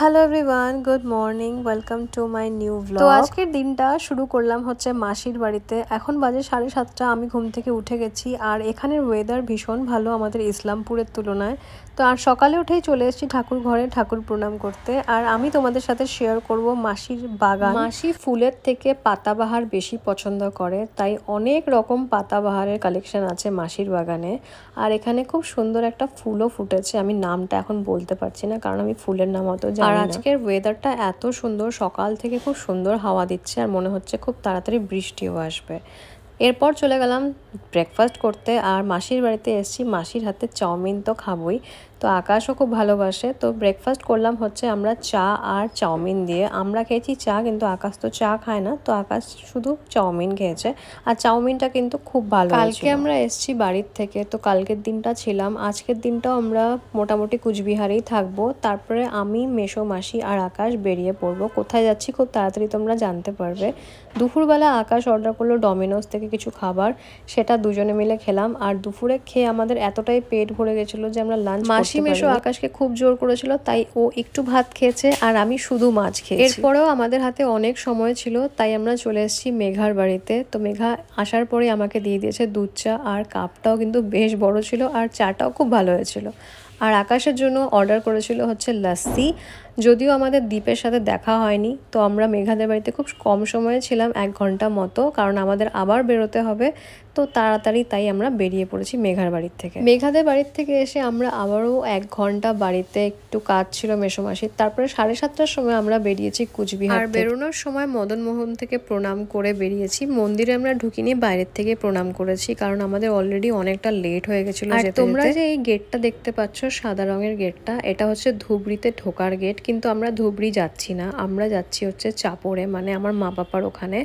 Hello everyone, good morning, welcome to my new blog. তো আজকের দিনটা শুরু করলাম হচ্ছে মাসির বাড়িতে। এখন বাজে 7:30, আমি ঘুম থেকে উঠে গেছি। আর এখানের ওয়েদার ভীষণ ভালো আমাদের ইসলামপুরের তুলনায়। তো আর সকালে উঠেই চলে এসেছি ঠাকুর ঘরে ঠাকুর প্রণাম করতে। আর আমি তোমাদের সাথে শেয়ার করব মাসির বাগান। মাসি ফুলের থেকে পাতাবাহার বেশি পছন্দ করে, তাই অনেক রকম পাতাবাহারের কালেকশন আছে মাসির বাগানে। আর এখানে খুব সুন্দর একটা ফুলও ফুটেছে, আমি নামটা এখন বলতে পারছি না কারণ আমি ফুলের নাম অত জানি না। আর আজকের ওয়েদারটা এত সুন্দর, সকাল থেকে খুব সুন্দর হাওয়া দিচ্ছে আর মনে হচ্ছে খুব তাড়াতাড়ি বৃষ্টিও আসবে। এরপর চলে গেলাম ব্রেকফাস্ট করতে। আর মাসির বাড়িতে এসেছি, মাসির হাতে চাউমিন তো খাবোই, তো আকাশও খুব ভালোবাসে। তো ব্রেকফাস্ট করলাম হচ্ছে আমরা চা আর চাউমিন দিয়ে। আমরা খেয়েছি চা, কিন্তু আকাশ তো চা খায় না, তো আকাশ শুধু চাউমিন খেয়েছে। আর চাউমিনটা কিন্তু খুব ভালো। কালকে আমরা এসেছি বাড়ির থেকে, তো কালকের দিনটা ছিলাম। আজকের দিনটাও আমরা মোটামুটি কুচবিহারেই থাকবো। তারপরে আমি, মেসো মাসি আর আকাশ বেরিয়ে পড়বো। কোথায় যাচ্ছি খুব তাড়াতাড়ি তোমরা জানতে পারবে। দুপুরবেলা আকাশ অর্ডার করলো ডমিনোস থেকে কিছু খাবার, সেটা দুজনে মিলে খেলাম। আর দুপুরে খেয়ে আমাদের এতটাই পেট ভরে গেছিলো যে আমরা লাঞ্চ মাসি মেশো আকাশকে খুব জোর করেছিল, তাই ও একটু ভাত খেয়েছে আর আমি শুধু মাছ খেয়েছি। এরপরেও আমাদের হাতে অনেক সময় ছিল, তাই আমরা চলে এসেছি মেঘার বাড়িতে। তো মেঘা আসার পরে আমাকে দিয়ে দিয়েছে দুধ চা, আর কাপটাও কিন্তু বেশ বড় ছিল আর চাটাও খুব ভালো হয়েছিল। আর আকাশের জন্য অর্ডার করেছিল হচ্ছে লস্যি। যদিও আমাদের দ্বীপের সাথে দেখা হয়নি, তো আমরা মেঘাদের বাড়িতে খুব কম সময়ে ছিলাম, 1 ঘন্টা মতো, কারণ আমাদের আবার বেরোতে হবে। তো তাড়াতাড়ি তাই আমরা বেরিয়ে পড়েছি মেঘার বাড়ির থেকে। মেঘাদের বাড়ির থেকে এসে আমরা আবারও 1 ঘন্টা বাড়িতে একটু কাজ ছিল মেসোমাসির। তারপরে 7:30টার সময় আমরা বেরিয়েছি কুচবিহার। আর বেরোনোর সময় মদনমোহন থেকে প্রণাম করে বেরিয়েছি। মন্দিরে আমরা ঢুকিনি, বাইরের থেকে প্রণাম করেছি, কারণ আমাদের অলরেডি অনেকটা লেট হয়ে গেছিলো। আর তোমরা যে এই গেটটা দেখতে পাচ্ছ, সাদা রঙের গেটটা, এটা হচ্ছে ধুবড়িতে ঢোকার গেট। কিন্তু আমরা ধুবড়ি যাচ্ছি না, আমরা যাচ্ছি হচ্ছে চাপড়ে, মানে আমার মা বাবার ওখানে।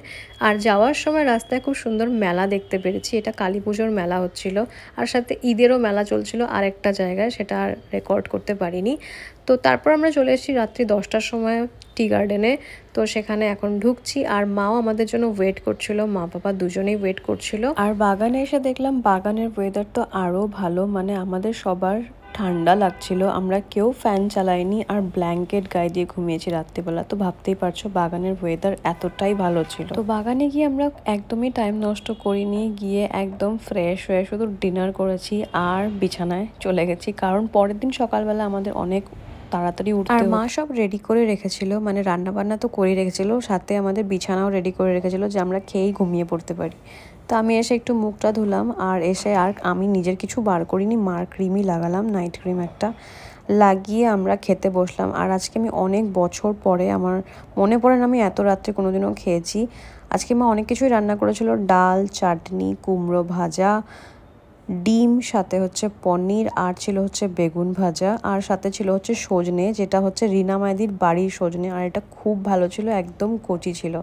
আর যাওয়ার সময় রাস্তায় খুব সুন্দর মেলা দেখতে পেরেছি, এটা কালী পুজোর মেলা হচ্ছিল, আর সাথে ঈদেরও মেলা চলছিল আরেকটা জায়গায়, সেটা আর রেকর্ড করতে পারিনি। তো তারপর আমরা চলে এসেছি রাত্রি 10টার সময় টি গার্ডেনে। তো সেখানে এখন ঢুকছি, আর মাও আমাদের জন্য ওয়েট করছিল, মা বাবা দুজনেই ওয়েট করছিল। আর বাগানে এসে দেখলাম বাগানের ওয়েদার তো আরও ভালো, মানে আমাদের সবার ঠান্ডা লাগছিল, আমরা কেউ ফ্যান চালাইনি আর ব্ল্যাঙ্কেট গায়ে দিয়ে ঘুমিয়েছি রাত্রিবেলা। তো ভাবতেই পারছো বাগানের ওয়েদার এতটাই ভালো ছিল। তো বাগানে গিয়ে আমরা একদমই টাইম নষ্ট করিনি, গিয়ে একদম ফ্রেশ হয়ে শুধু ডিনার করেছি আর বিছানায় চলে গেছি, কারণ পরের দিন সকালবেলা আমাদের অনেক তাড়াতাড়ি উঠতে। আর মা সব রেডি করে রেখেছিল, মানে রান্না বান্না তো করে রেখেছিল, সাথে আমাদের বিছানাও রেডি করে রেখেছিল যে আমরা খেয়েই ঘুমিয়ে পড়তে পারি। তো আমি এসে একটু মুখটা ধুলাম, আর এসে আর আমি নিজের কিছু বার করিনি, মার ক্রিমই লাগালাম, নাইট ক্রিম একটা লাগিয়ে আমরা খেতে বসলাম। আর আজকে আমি অনেক বছর পরে, আমার মনে পড়ে না আমি এত রাত্রে কোনোদিনও খেয়েছি। আজকে মা অনেক কিছুই রান্না করেছিল, ডাল, চাটনি, কুমড়ো ভাজা, ডিম, সাথে হচ্ছে পনির, আর ছিল হচ্ছে বেগুন ভাজা, আর সাথে ছিল হচ্ছে সজনে, যেটা হচ্ছে রিনা মাইদির বাড়ির সজনে, আর এটা খুব ভালো ছিল, একদম কচি ছিল।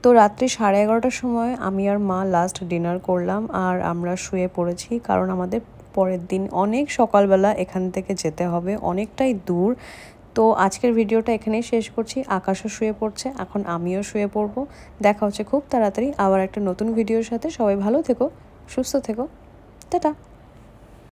তো রাত্রি 11:30টার সময় আমি আর মা লাস্ট ডিনার করলাম, আর আমরা শুয়ে পড়েছি, কারণ আমাদের পরের দিন অনেক সকালবেলা এখান থেকে যেতে হবে, অনেকটাই দূর। তো আজকের ভিডিওটা এখানেই শেষ করছি। আকাশও শুয়ে পড়ছে, এখন আমিও শুয়ে পড়বো। দেখা হচ্ছে খুব তাড়াতাড়ি আবার একটা নতুন ভিডিওর সাথে। সবাই ভালো থেকো, সুস্থ থেকো, টাটা।